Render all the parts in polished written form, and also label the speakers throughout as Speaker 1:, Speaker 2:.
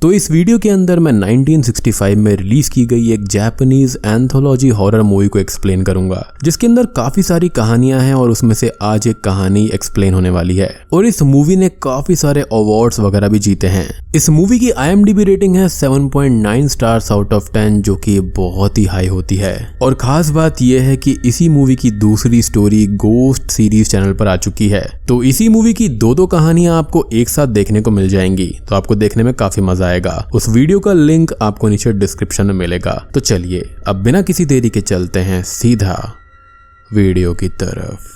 Speaker 1: तो इस वीडियो के अंदर मैं 1965 में रिलीज की गई एक जापानीज एंथोलॉजी हॉरर मूवी को एक्सप्लेन करूंगा, जिसके अंदर काफी सारी कहानियां हैं और उसमें से आज एक कहानी एक्सप्लेन होने वाली है। और इस मूवी ने काफी सारे अवार्ड्स वगैरह भी जीते हैं। इस मूवी की IMDb रेटिंग है 7.9 स्टार्स आउट ऑफ 10, जो कि बहुत ही हाई होती है। और खास बात यह है कि इसी मूवी की दूसरी स्टोरी गोस्ट सीरीज चैनल पर आ चुकी है। तो इसी मूवी की दो कहानियां आपको एक साथ देखने को मिल जाएंगी, तो आपको देखने में काफी मजा आएगा। उस वीडियो का लिंक आपको नीचे डिस्क्रिप्शन में मिलेगा। तो चलिए अब बिना किसी देरी के चलते हैं सीधा वीडियो की तरफ।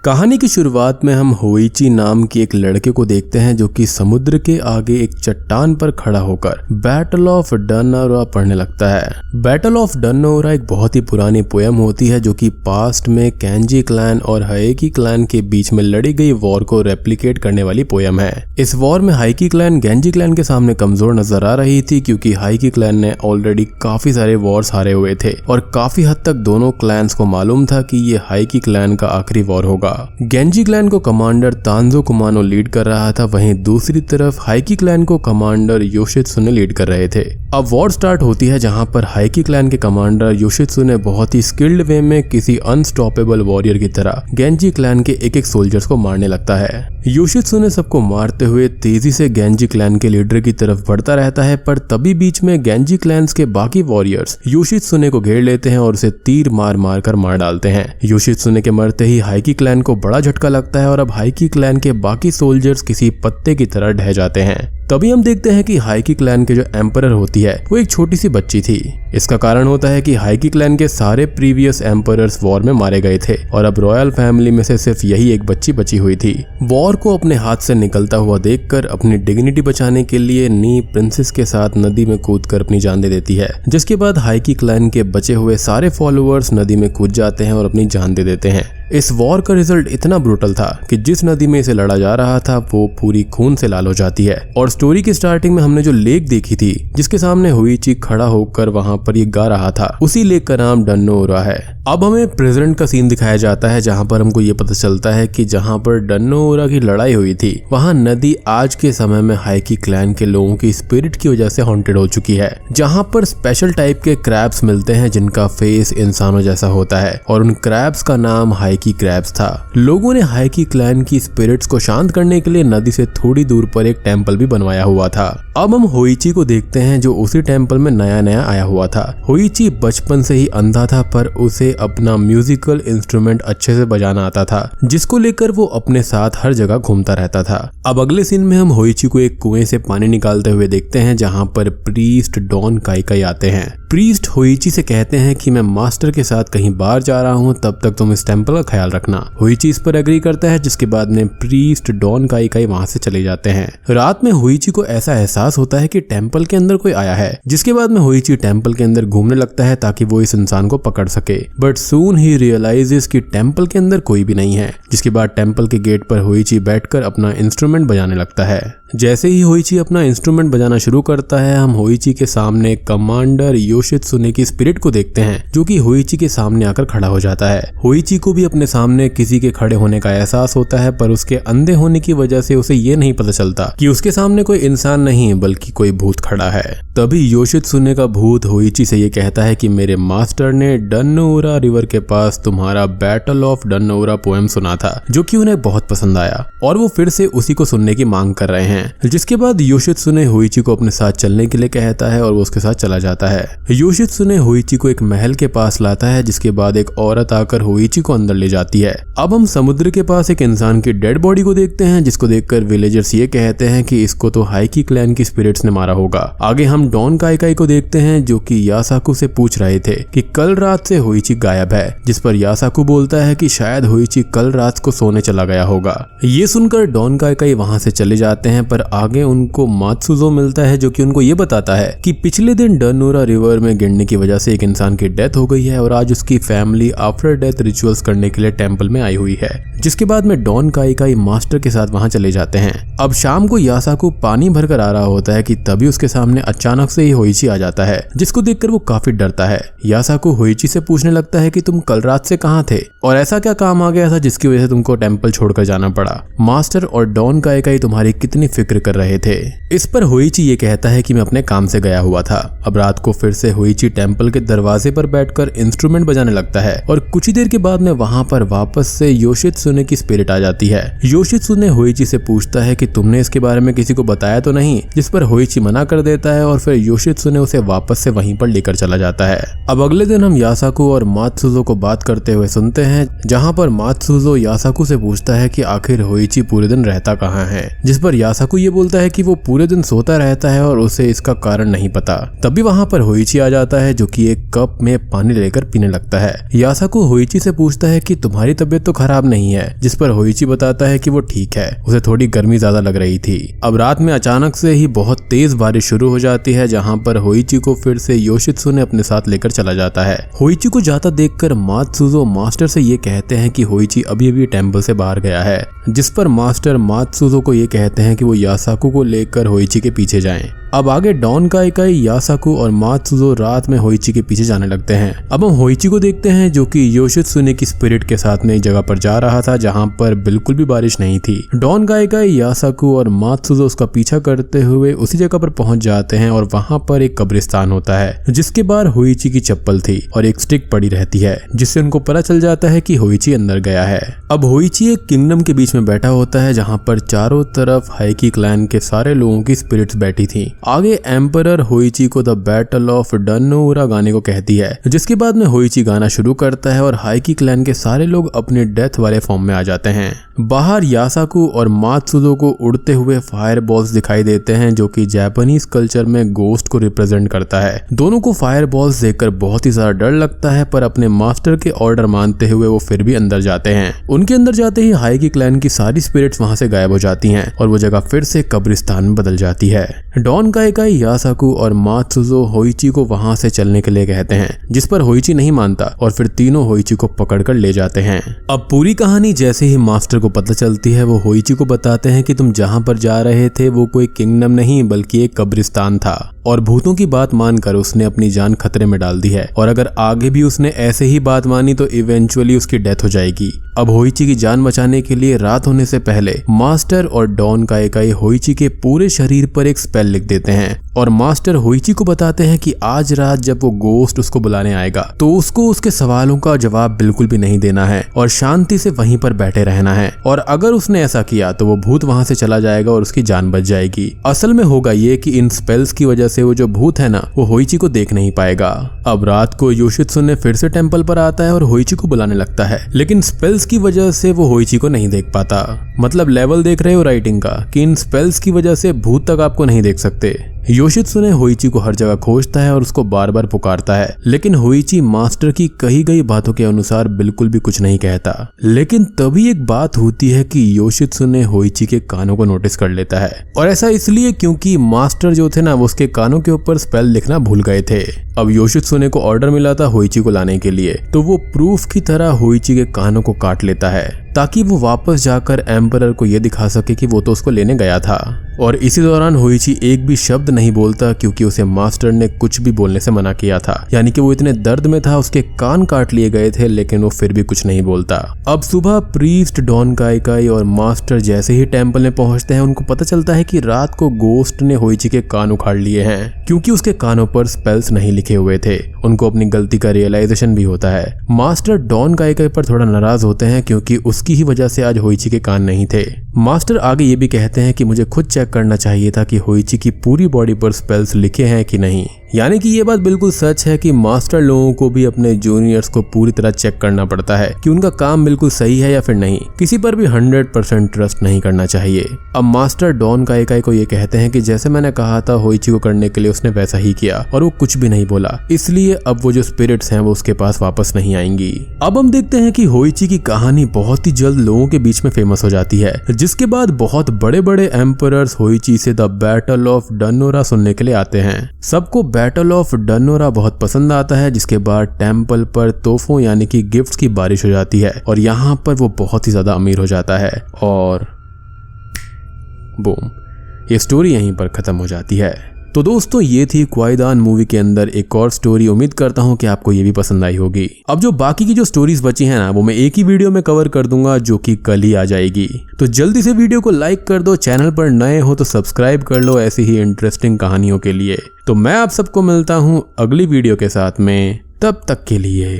Speaker 1: कहानी की शुरुआत में हम होइची नाम की एक लड़के को देखते हैं, जो कि समुद्र के आगे एक चट्टान पर खड़ा होकर बैटल ऑफ डनओरा पढ़ने लगता है। बैटल ऑफ डनओरा एक बहुत ही पुरानी पोयम होती है, जो कि पास्ट में कैंजी क्लैन और हाइकी क्लैन के बीच में लड़ी गई वॉर को रेप्लिकेट करने वाली पोयम है। इस वॉर में हाइकी क्लैन गेंजी क्लैन के सामने कमजोर नजर आ रही थी, क्योंकि हाइकी क्लैन ने ऑलरेडी काफी सारे वॉर्स हारे हुए थे और काफी हद तक दोनों क्लैंस को मालूम था कि ये हाइकी क्लैन का आखिरी वॉर होगा। गेंजी क्लैन को कमांडर तांजो कुमानो लीड कर रहा था, वहीं दूसरी तरफ हाइकी क्लैन को कमांडर योशित्सु लीड कर रहे थे। अब वॉर स्टार्ट होती है, जहां पर हाइकी क्लैन के कमांडर योशित्सु ने बहुत ही स्किल्ड वे में किसी अनस्टॉपेबल वॉरियर की तरह गेंजी क्लैन के एक सोल्जर्स को मारने लगता है। योशित्सु ने सबको मारते हुए तेजी से गेंजी क्लैन के लीडर की तरफ बढ़ता रहता है, पर तभी बीच में गेंजी क्लैंस के बाकी वॉरियर्स योशित्सु को घेर लेते हैं और उसे तीर मार मार कर मार डालते हैं। योशित्सु के मरते ही हाइकी क्लैन को बड़ा झटका लगता है और अब हाइकी क्लैन के बाकी सोल्जर्स किसी पत्ते की तरह ढह जाते हैं। तभी हम देखते हैं कि हाइकी क्लैन के जो एम्परर होती है वो एक छोटी सी बच्ची थी। इसका कारण होता है कि हाइकी क्लैन के सारे प्रीवियस एम्परर्स वॉर में मारे गए थे और अब रॉयल फैमिली में से सिर्फ यही एक बच्ची बची हुई थी। वॉर को अपने हाथ से निकलता हुआ देखकर अपनी डिग्निटी बचाने के लिए नी प्रिंसेस के साथ नदी में कूदकर अपनी जान दे देती है, जिसके बाद हाइकी क्लैन के बचे हुए सारे फॉलोअर्स नदी में कूद जाते हैं और अपनी जान दे देते हैं। इस वॉर का रिजल्ट इतना ब्रूटल था कि जिस नदी में इसे लड़ा जा रहा था वो पूरी खून से लाल हो जाती है। और स्टोरी की स्टार्टिंग में हमने जो लेक देखी थी, जिसके सामने होइची खड़ा होकर वहां पर ये गा रहा था, उसी लेक का नाम डनओरा है। अब हमें प्रेजेंट का सीन दिखाया जाता है, जहां पर हमको ये पता चलता है कि जहां पर डनओरा की लड़ाई हुई थी वहां नदी आज के समय में हाइकी क्लैन के लोगों की स्पिरिट की वजह से हॉन्टेड हो चुकी है, जहां पर स्पेशल टाइप के क्रैब्स मिलते हैं जिनका फेस इंसानों जैसा होता है और उन क्रैब्स का नाम हाइकी क्रैब्स था। लोगों ने हाइकी क्लैन की स्पिरिट्स को शांत करने के लिए नदी से थोड़ी दूर पर एक टेंपल भी बनवाया हुआ था। अब हम होइची को देखते हैं, जो उसी टेंपल में नया नया आया हुआ था। होइची बचपन से ही अंधा था, पर उसे अपना म्यूजिकल इंस्ट्रूमेंट अच्छे से बजाना आता था, जिसको लेकर वो अपने साथ हर जगह घूमता रहता था। अब अगले सीन में हम होइची को एक कुएं से पानी निकालते हुए देखते हैं, जहां पर प्रीस्ट डॉन काइकाई आते हैं। प्रीस्ट होइची से कहते हैं कि मैं मास्टर के साथ कहीं बाहर जा रहा हूं, तब तक तुम इस टेंपल का ख्याल रखना। होइची इस पर एग्री करता है, जिसके बाद में प्रीस्ट डॉन काइकाई वहां से चले जाते हैं। रात में होइची को ऐसा एहसास होता है कि टेंपल के अंदर कोई आया है, जिसके बाद में होइची टेंपल के अंदर घूमने लगता है ताकि वो इस इंसान को पकड़ सके। बट सून ही रियलाइजेस कि टेंपल के अंदर कोई भी नहीं है, जिसके बाद टेंपल के गेट पर होइची बैठकर अपना इंस्ट्रूमेंट बजाने लगता है। जैसे ही होइची अपना इंस्ट्रूमेंट बजाना शुरू करता है, हम होइची के सामने कमांडर योशित्सु की स्पिरिट को देखते हैं, जो कि होइची के सामने आकर खड़ा हो जाता है। होइची को भी अपने सामने किसी के खड़े होने का एहसास होता है, पर उसके अंधे होने की वजह से उसे ये नहीं पता चलता कि उसके सामने कोई इंसान नहीं बल्कि कोई भूत खड़ा है। तभी योशित्सु का भूत होइची से ये कहता है कि मेरे मास्टर ने डनओरा रिवर के पास तुम्हारा बैटल ऑफ डनओरा पोएम सुना था, जो कि उन्हें बहुत पसंद आया और वो फिर से उसी को सुनने की मांग कर रहे हैं। जिसके बाद योशित्सु होइची को अपने साथ चलने के लिए कहता है और वो उसके साथ चला जाता है। योशित्सु होइची को एक महल के पास लाता है, जिसके बाद एक औरत आकर होइची को अंदर ले जाती है। अब हम समुद्र के पास एक इंसान की डेड बॉडी को देखते हैं, जिसको देखकर विलेजर्स ये कहते हैं कि इसको तो हाइकी क्लैन की स्पिरिट्स ने मारा होगा। आगे हम डॉन काइकाई को देखते हैं, जो कि यासाकू से पूछ रहे थे कि कल रात से होइची गायब है, जिस पर यासाकू बोलता है कि शायद होइची कल रात को सोने चला गया होगा। ये सुनकर डॉन काइकाई वहां से चले जाते हैं, पर आगे उनको मात्सुजो मिलता है, जो कि उनको ये बताता है कि पिछले दिन डनओरा रिवर में गिरने की वजह से एक इंसान की डेथ हो गई है और आज उसकी फैमिली आफ्टर डेथ रिचुअल्स करने के लिए टेंपल में आई हुई है। जिसके बाद में डॉन काइकाई मास्टर के साथ वहां चले जाते हैं। अब शाम को यासाकू पानी भरकर आ रहा होता है कि तभी उसके सामने अचानक से ही होइची आ जाता है, जिसको देखकर वो काफी डरता है। यासाकू होइची से पूछने लगता है कि तुम कल रात से कहाँ थे और ऐसा क्या काम आ गया था जिसकी वजह से तुमको टेम्पल छोड़कर जाना पड़ा। मास्टर और डॉन काइकाई तुम्हारी कितनी फिक्र कर रहे थे। इस पर होइची ये कहता है कि मैं अपने काम से गया हुआ था। अब रात को फिर से होइची टेम्पल के दरवाजे पर बैठकर इंस्ट्रूमेंट बजाने लगता है और कुछ ही देर के बाद में वहां पर वापस से योशित्सुने की स्पिरिट आ जाती है। योशित्सुने होइची से पूछता है कि तुमने इसके बारे में किसी को बताया तो नहीं, जिस पर होइची मना कर देता है और फिर योशित्सुने उसे वापस से वहीं पर लेकर चला जाता है। अब अगले दिन हम यासाकू और मात्सुजो को बात करते हुए सुनते हैं, जहां पर मात्सुजो यासाकू से पूछता है कि आखिर होइची पूरे दिन रहता कहाँ है, जिस पर यासाकू ये बोलता है कि वो पूरे दिन सोता रहता है और उसे इसका कारण नहीं पता। तभी वहां पर होइची आ जाता है जो कि एक कप में पानी लेकर पीने लगता है। यासाकू होइची से पूछता है कि तुम्हारी तबीयत तो खराब नहीं है, जिस पर होइची बताता है कि वो ठीक है, उसे थोड़ी गर्मी ज्यादा लग रही थी। अब रात में अचानक से ही बहुत तेज बारिश शुरू हो जाती है, जहां पर होइची को फिर से योशित्सुने अपने साथ लेकर चला जाता है। होइची को जाता देखकर मात्सुजो मास्टर से ये कहते हैं कि होइची अभी अभी टेम्पल से बाहर गया है, जिस पर मास्टर मात्सुजो को ये कहते हैं कि वो यासाकू को लेकर होइची के पीछे जाएं। अब आगे डॉन काइकाई, यासाकू और मात्सुजो रात में होइची के पीछे जाने लगते हैं। अब हम होइची को देखते हैं जो कि योशित्सुने की स्पिरिट के साथ में एक जगह पर जा रहा था जहां पर बिल्कुल भी बारिश नहीं थी। डॉन काइकाई, यासाकू और मात्सुजो उसका पीछा करते हुए उसी जगह पर पहुंच जाते हैं और वहां पर एक कब्रिस्तान होता है, जिसके बाहर होइची की चप्पल थी और एक स्टिक पड़ी रहती है, जिससे उनको पता चल जाता है कि होइची अंदर गया है। अब होइची एक किंगडम के बीच में बैठा होता है जहां पर चारों तरफ हाइकी क्लैन के सारे लोगों की स्पिरिट्स बैठी थी। आगे एम्परर होइची को द बैटल ऑफ डनोरा गाने को कहती है, जिसके बाद में होइची गाना शुरू करता है और हाइकी क्लैन के सारे लोग अपने डेथ वाले फॉर्म में आ जाते हैं। बाहर यासाकू और मात्सुजो को उड़ते हुए फायर बॉल्स दिखाई देते हैं, जो कि जापानीज कल्चर में गोस्ट को रिप्रेजेंट करता है। दोनों को फायर बॉल्स देखकर बहुत ही ज्यादा डर लगता है, पर अपने मास्टर के ऑर्डर मानते हुए वो फिर भी अंदर जाते हैं। उनके अंदर जाते ही हाइकी क्लैन की सारी स्पिरिट्स वहां से गायब हो जाती हैं और वो जगह फिर से कब्रिस्तान में बदल जाती है। डॉन काइकाई, यासाकू और मात्सुजो होइची को वहां से चलने के लिए कहते हैं, जिस पर होइची नहीं मानता और फिर तीनों होइची को पकड़कर ले जाते हैं। अब पूरी कहानी जैसे ही मास्टर को पता चलती है, वो होइची को बताते हैं कि तुम जहां पर जा रहे थे वो कोई किंगडम नहीं बल्कि एक कब्रिस्तान था और भूतों की बात मानकर उसने अपनी जान खतरे में डाल दी है और अगर आगे भी उसने ऐसे ही बात मानी तो इवेंचुअली उसकी डेथ हो जाएगी। अब होइची की जान बचाने के लिए रात होने से पहले मास्टर और डॉन काइकाई होइची के पूरे शरीर पर एक स्पेल लिख देते हैं और मास्टर होइची को बताते हैं कि आज रात जब वो गोस्ट उसको बुलाने आएगा तो उसको उसके सवालों का जवाब बिल्कुल भी नहीं देना है और शांति से वहीं पर बैठे रहना है, और अगर उसने ऐसा किया तो वो भूत वहां से चला जाएगा और उसकी जान बच जाएगी। असल में होगा ये कि इन स्पेल्स की वजह से वो जो भूत है ना, वो होइची को देख नहीं पाएगा। अब रात को योशित्सुने फिर से टेम्पल पर आता है और होइची को बुलाने लगता है, लेकिन स्पेल्स की वजह से वो होइची को नहीं देख पाता। मतलब लेवल देख रहे हो राइटिंग का कि इन स्पेल्स की वजह से भूत तक आपको नहीं देख सकते। योशित्सुने होइची को हर जगह खोजता है और उसको बार बार पुकारता है, लेकिन होइची मास्टर की कही गई बातों के अनुसार बिल्कुल भी कुछ नहीं कहता। लेकिन तभी एक बात होती है कि योशित्सुने होइची के कानों को नोटिस कर लेता है, और ऐसा इसलिए क्योंकि मास्टर जो थे ना, वो उसके कानों के ऊपर स्पेल लिखना भूल गए थे। अब योशित्सुने को ऑर्डर मिला था होइची को लाने के लिए, तो वो प्रूफ की तरह होइची के कानों को काट लेता है ताकि वो वापस जाकर एम्परर को ये दिखा सके कि वो तो उसको लेने गया था। और इसी दौरान होइची एक भी शब्द नहीं बोलता क्योंकि उसे मास्टर ने कुछ भी बोलने से मना किया था, यानी कि वो इतने दर्द में था, उसके कान काट लिए गए थे, लेकिन वो फिर भी कुछ नहीं बोलता। अब सुबह प्रीस्ट डॉन काइकाई और मास्टर जैसे ही टेम्पल में पहुंचते हैं, उनको पता चलता है कि रात को गोस्ट ने होइची के कान उखाड़ लिए हैं क्योंकि उसके कानों पर स्पेल्स नहीं लिखे हुए थे। उनको अपनी गलती का रियलाइजेशन भी होता है। मास्टर डॉन काइकाई पर थोड़ा नाराज होते हैं क्योंकि उसकी ही वजह से आज होइची के कान नहीं थे। मास्टर आगे ये भी कहते हैं कि मुझे खुद चेक करना चाहिए था कि होइची की पूरी बॉडी पर स्पेल्स लिखे हैं कि नहीं। यानी कि ये बात बिल्कुल सच है कि मास्टर लोगों को भी अपने जूनियर्स को पूरी तरह चेक करना पड़ता है कि उनका काम बिल्कुल सही है या फिर नहीं। किसी पर भी 100% ट्रस्ट नहीं करना चाहिए। अब मास्टर डॉन काइकाई को ये कहते हैं कि जैसे मैंने कहा था होइची को करने के लिए, उसने वैसा ही किया और वो कुछ भी नहीं बोला, इसलिए अब वो जो स्पिरिट्स हैं वो उसके पास वापस नहीं आएंगी। अब हम देखते हैं कि होइची की कहानी बहुत ही जल्द लोगों के बीच में फेमस हो जाती है, जिसके बाद बहुत बड़े बड़े एम्परर्स होइची से द बैटल ऑफ डनोरा सुनने के लिए आते हैं। सबको बैटल ऑफ डनोरा बहुत पसंद आता है, जिसके बाद टेम्पल पर तोहफों यानी कि गिफ्ट्स की बारिश हो जाती है और यहाँ पर वो बहुत ही ज्यादा अमीर हो जाता है और बूम, ये स्टोरी यहीं पर खत्म हो जाती है। तो दोस्तों ये थी क्वाईदान मूवी के अंदर एक और स्टोरी। उम्मीद करता हूँ कि आपको ये भी पसंद आई होगी। अब जो बाकी की जो स्टोरीज बची हैं ना, वो मैं एक ही वीडियो में कवर कर दूंगा जो कि कल ही आ जाएगी। तो जल्दी से वीडियो को लाइक कर दो, चैनल पर नए हो तो सब्सक्राइब कर लो ऐसी ही इंटरेस्टिंग कहानियों के लिए। तो मैं आप सबको मिलता हूँ अगली वीडियो के साथ में, तब तक के लिए